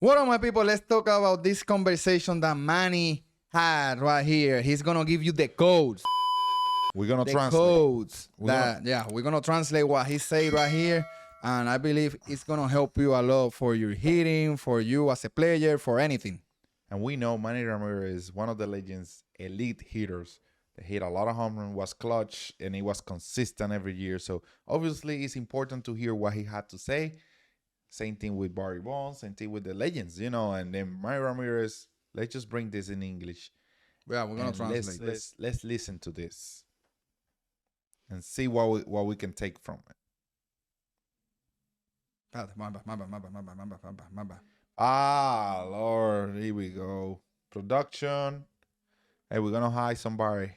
What up, my people? Let's talk about this conversation that Manny had right here. He's gonna give you the codes. We're gonna The translate. codes we're gonna translate what he said right here, and I believe it's gonna help you a lot for your hitting, for you as a player, for anything. And we know Manny Ramirez is one of the Legends' elite hitters. That hit a lot of home runs, was clutch, and he was consistent every year. So obviously, it's important to hear what he had to say. Same thing with Barry Bonds, same thing with the Legends, you know. And then Manny Ramirez. Let's just bring this in English. Yeah, we're gonna translate. Let's listen to this and see what we can take from it. My bad. Ah, Lord, here we go. Production. Hey, we're gonna hire somebody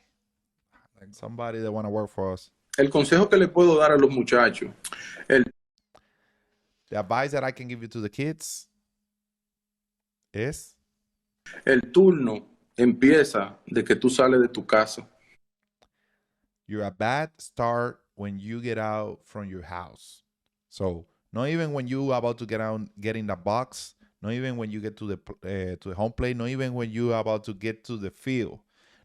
that wanna work for us. El consejo que le puedo dar a los muchachos, The advice that I can give you to the kids is el turno empieza de que tú sales de tu casa. you're a bad start when you get out from your house. So not even when you about to get in the box, not even when you get to the home plate, not even when you about to get to the field,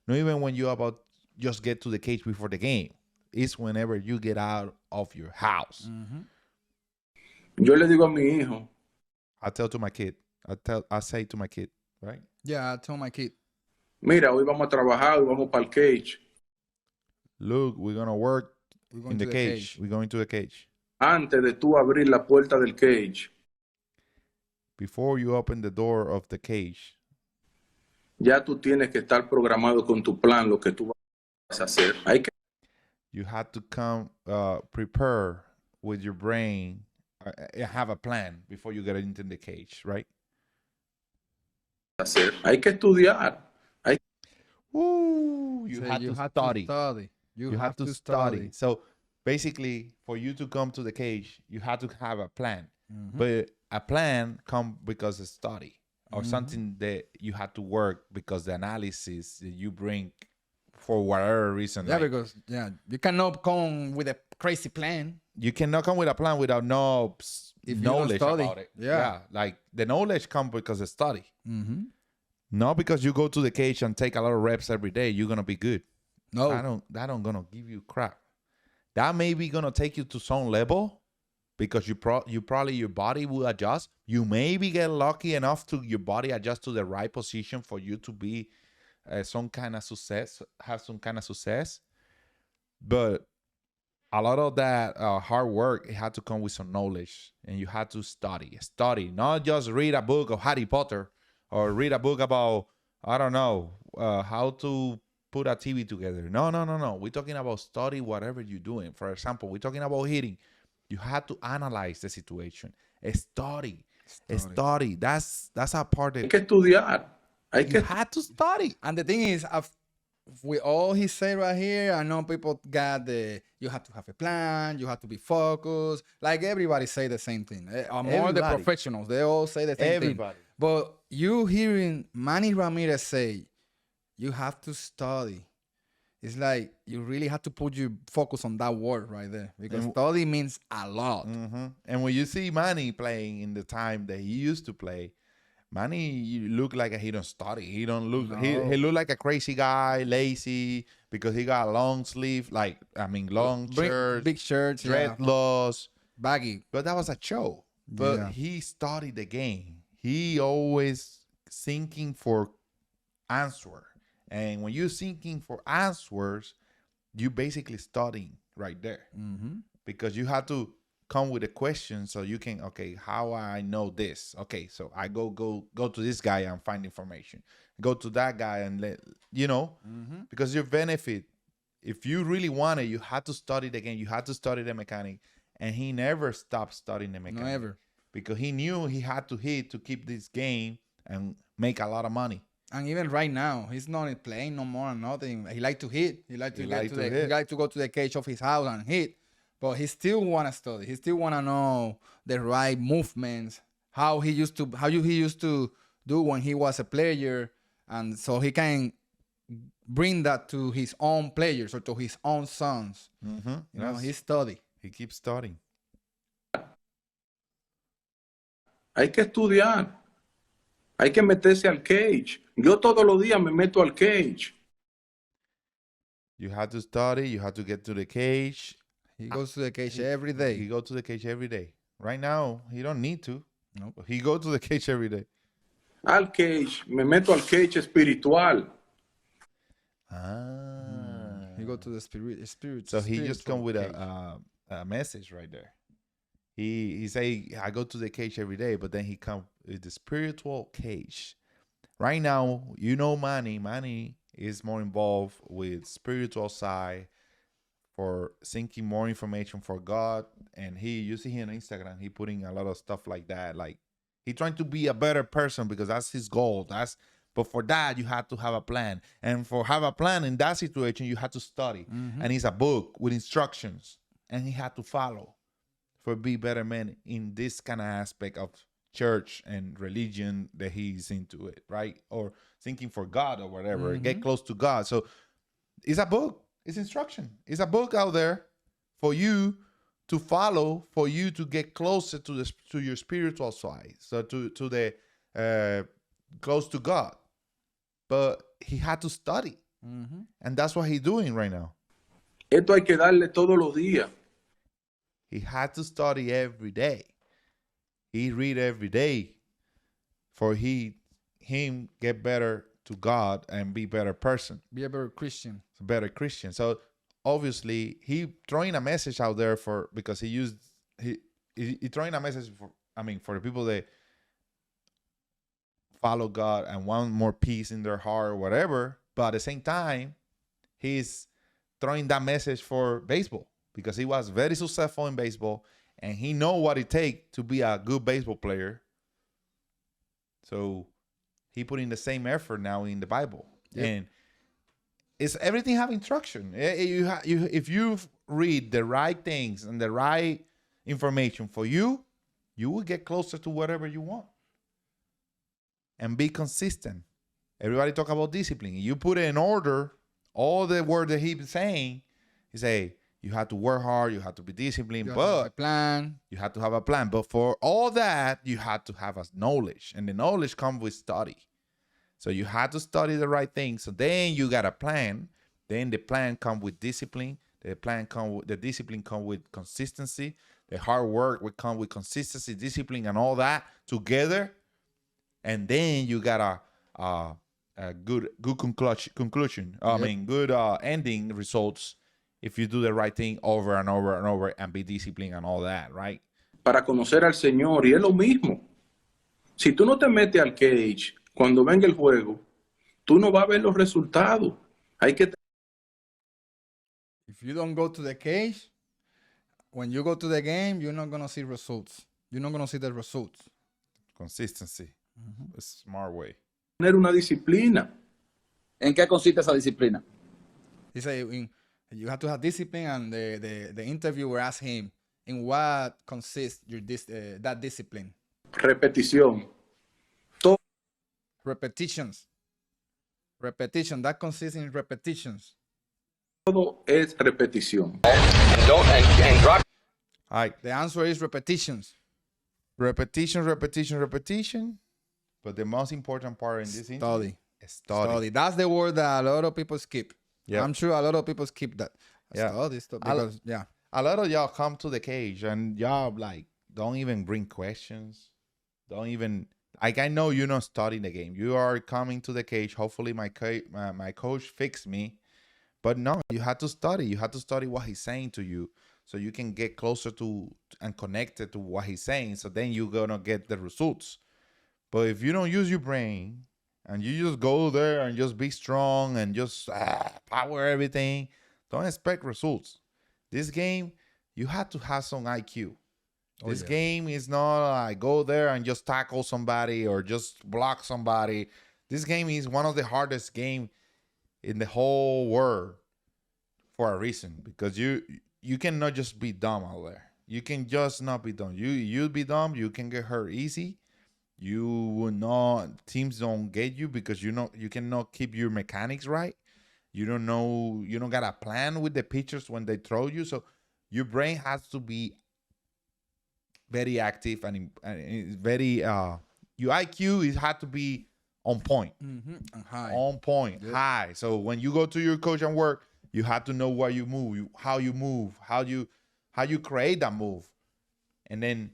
not even when you about just get to the cage before the game. It's whenever you get out of your house. Yo le digo a mi hijo, I say to my kid, right? Yeah, I told my kid. mira, hoy vamos a trabajar, hoy vamos para el cage. Look, we're gonna work We're going in to the the cage. cage. We're going to the cage. Antes de tú abrir la puerta del cage, Before you open the door of the cage, ya tú tienes que estar programado con tu plan, lo que tú vas a hacer. Hay que you have to come prepare with your brain, have a plan before you get into the cage, right? hacer. Hay que estudiar. Ooh, you So have you to have study. to study. You have to study. So basically, for you to come to the cage, you have to have a plan. But a plan comes because of study or something that you have to work because the analysis that you bring for whatever reason. Yeah, like, because you cannot come with a crazy plan. you cannot come with a plan without If you don't knowledge study. about it. Yeah. Like the knowledge comes because of study. Mm-hmm. Not because you go to the cage and take a lot of reps every day, you're gonna be good. No. That don't gonna give you crap. That may be gonna take you to some level because you probably your body will adjust. You maybe get lucky enough to your body adjust to the right position for you to be have some kind of success. But a lot of that hard work, it had to come with some knowledge, and you had to study, not just read a book of Harry Potter or read a book about, I don't know, how to put a TV together. No. We're talking about study whatever you're doing. For example, we're talking about hitting. You had to analyze the situation. Study. That's a part Hay that que estudiar. Hay you que had to study. And the thing is, with all he said right here, I know people got you have to have a plan, you have to be focused. Like everybody say the same thing. More the Everybody. professionals, they all say the same Everybody. thing. But you hearing Manny Ramirez say, you have to study. It's like you really have to put your focus on that word right there because study means a lot. And when you see Manny playing in the time that he used to play, Manny look like he don't study. He don't look. He look like a crazy guy, lazy because he got long sleeve, long shirts, Big shirts, dreadlocks, baggy. But that was a show. But he studied the game. He always thinking for answer. And when you're thinking for answers, you basically studying right there because you have to come with a question so you can, okay, how I know this? Okay, so I go to this guy and find information. Go to that guy and because your benefit, if you really want it, you have to study the game. You have to study the mechanic. And he never stopped studying the mechanic. Never. Because he knew he had to hit to keep this game and make a lot of money. And even right now, he's not playing no more or nothing. He like to hit. He like to go to the cage of his house and hit. But he still wanna study. He still wanna know the right movements, how he used to do when he was a player, and so he can bring that to his own players or to his own sons. You know, he study. He keeps studying. hay que estudiar. Hay que meterse al cage. Yo todos los días me meto al cage. You have to study. You have to get to the cage. He goes to the cage every day. He goes to the cage every day. Right now, he don't need to. Nope. He goes to the cage every day. Al cage. Me meto al cage espiritual. He go to the spirit. So he just come with a message right there. He say, I go to the cage every day, but then he come with the spiritual cage. Right now, you know Manny. Manny is more involved with spiritual side for seeking more information for God. And you see him on Instagram, he putting a lot of stuff like that. Like he trying to be a better person because that's his goal. But for that, you have to have a plan. And for have a plan in that situation, you have to study. And it's a book with instructions. And he had to follow for be better man in this kind of aspect of church and religion that he's into it, right? Or thinking for God or whatever. Get close to God. So it's a book. It's instruction. It's a book out there for you to follow, for you to get closer to your spiritual side. So to the close to God. But he had to study. And that's what he's doing right now. Esto hay que darle todos los días. He had to study every day. He read every day for him get better to God and be better person. Be a better Christian. A better Christian. So obviously he throwing a message out there because he throwing a message for the people that follow God and want more peace in their heart or whatever. But at the same time, he's throwing that message for baseball because he was very successful in baseball and he know what it takes to be a good baseball player. So he put in the same effort now in the Bible. Yep. And it's everything have instruction. If you read the right things and the right information for you, you will get closer to whatever you want. And be consistent. Everybody talk about discipline. You put it in order, all the word that he's saying, he say, you have to work hard, you have to be disciplined, but you have to have a plan. But for all that, you have to have a knowledge. And the knowledge comes with study. So you have to study the right things. So then you got a plan. Then the plan comes with discipline. The discipline comes with consistency. The hard work will come with consistency, discipline, and all that together. And then you got a good conclusion. I mean, good ending results if you do the right thing over and over and over and be disciplined and all that, right? Para conocer al Señor, y es lo mismo. Si tú no te metes al cage, cuando venga el juego, tú no vas a ver los resultados. Hay que... If you don't go to the cage, when you go to the game, you're not going to see results. You're not going to see the results. Consistency. A smart way. Tener una disciplina. ¿En qué consiste esa disciplina? He said you have to have discipline, and the interviewer asked him, in what consists that discipline? Repetición. Repetitions. Repetition. That consists in repetitions. Todo es repetición. All right. The answer is repetitions. Repetition. But the most important part in this study. Study. That's the word that a lot of people skip. Yep. I'm sure a lot of people skip that. Yeah. Study because, a lot of y'all come to the cage and y'all like don't even bring questions. Don't even like, I know you're not studying the game. You are coming to the cage. Hopefully my coach fixed me. But no, you have to study. You have to study what he's saying to you so you can get closer to and connected to what he's saying. So then you're gonna get the results. But if you don't use your brain and you just go there and just be strong and just power everything, don't expect results. This game, you have to have some IQ. This game is not like go there and just tackle somebody or just block somebody. This game is one of the hardest games in the whole world for a reason, because you cannot just be dumb out there. You can just not be dumb. You'll be dumb, you can get hurt easy. You will not, teams don't get you because you cannot keep your mechanics right. You don't got a plan with the pitchers when they throw you. So your brain has to be very active and very your IQ is had to be on point. And high. On point, high. So when you go to your coach and work, you have to know where you move, how you create that move. And then,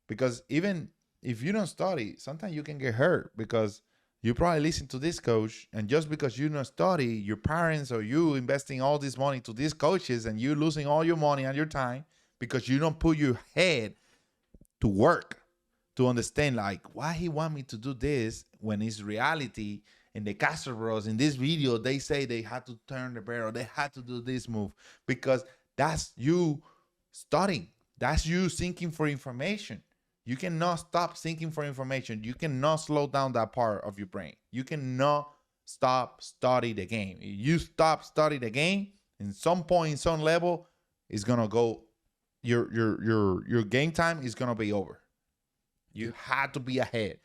because even if you don't study, sometimes you can get hurt because you probably listen to this coach, and just because you don't study, your parents or you investing all this money to these coaches, and you losing all your money and your time because you don't put your head to work to understand like why he want me to do this when it's reality. In the Castro Bros, in this video, they say they had to turn the barrel, they had to do this move, because that's you studying, that's you seeking for information. You cannot stop seeking for information. You cannot slow down that part of your brain. You cannot stop study the game. If you stop study the game, in some point, in some level, it's gonna go. Your game time is gonna be over. You had to be ahead.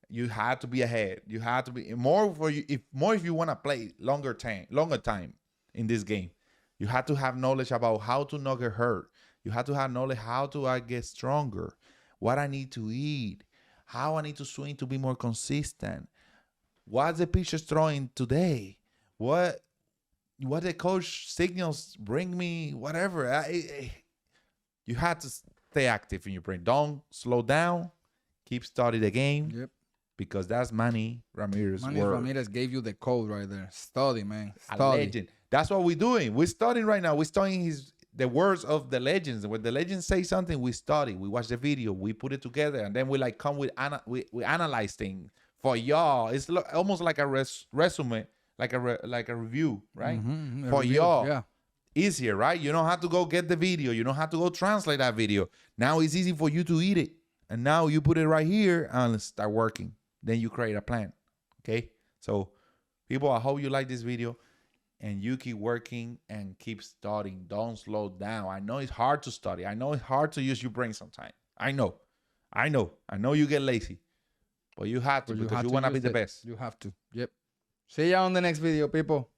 You had to be ahead. You had to be more for you. If you want to play longer time in this game, you have to have knowledge about how to not get hurt. You have to have knowledge how to get stronger, what I need to eat, how I need to swing to be more consistent, what's the pitcher throwing today, what the coach signals bring me, whatever. You have to stay active in your brain. Don't slow down. Keep studying the game. Yep. Because that's Manny Ramirez. Manny Ramirez gave you the code right there. Study, man. Study. A legend. That's what we're doing. We're studying right now. We're studying the words of the legends. When the legends say something, we study. We watch the video. We put it together, and then we like come with we analyze things for y'all. It's almost like a resume, like a review, right? For y'all. Yeah. Easier, right? You don't have to go get the video. You don't have to go translate that video. Now it's easy for you to eat it. And now you put it right here and start working. Then you create a plan. Okay? So, people, I hope you like this video. And you keep working and keep studying. Don't slow down. I know it's hard to study. I know it's hard to use your brain sometimes. I know you get lazy. But you have to, because you want to be the best. You have to. Yep. See ya on the next video, people.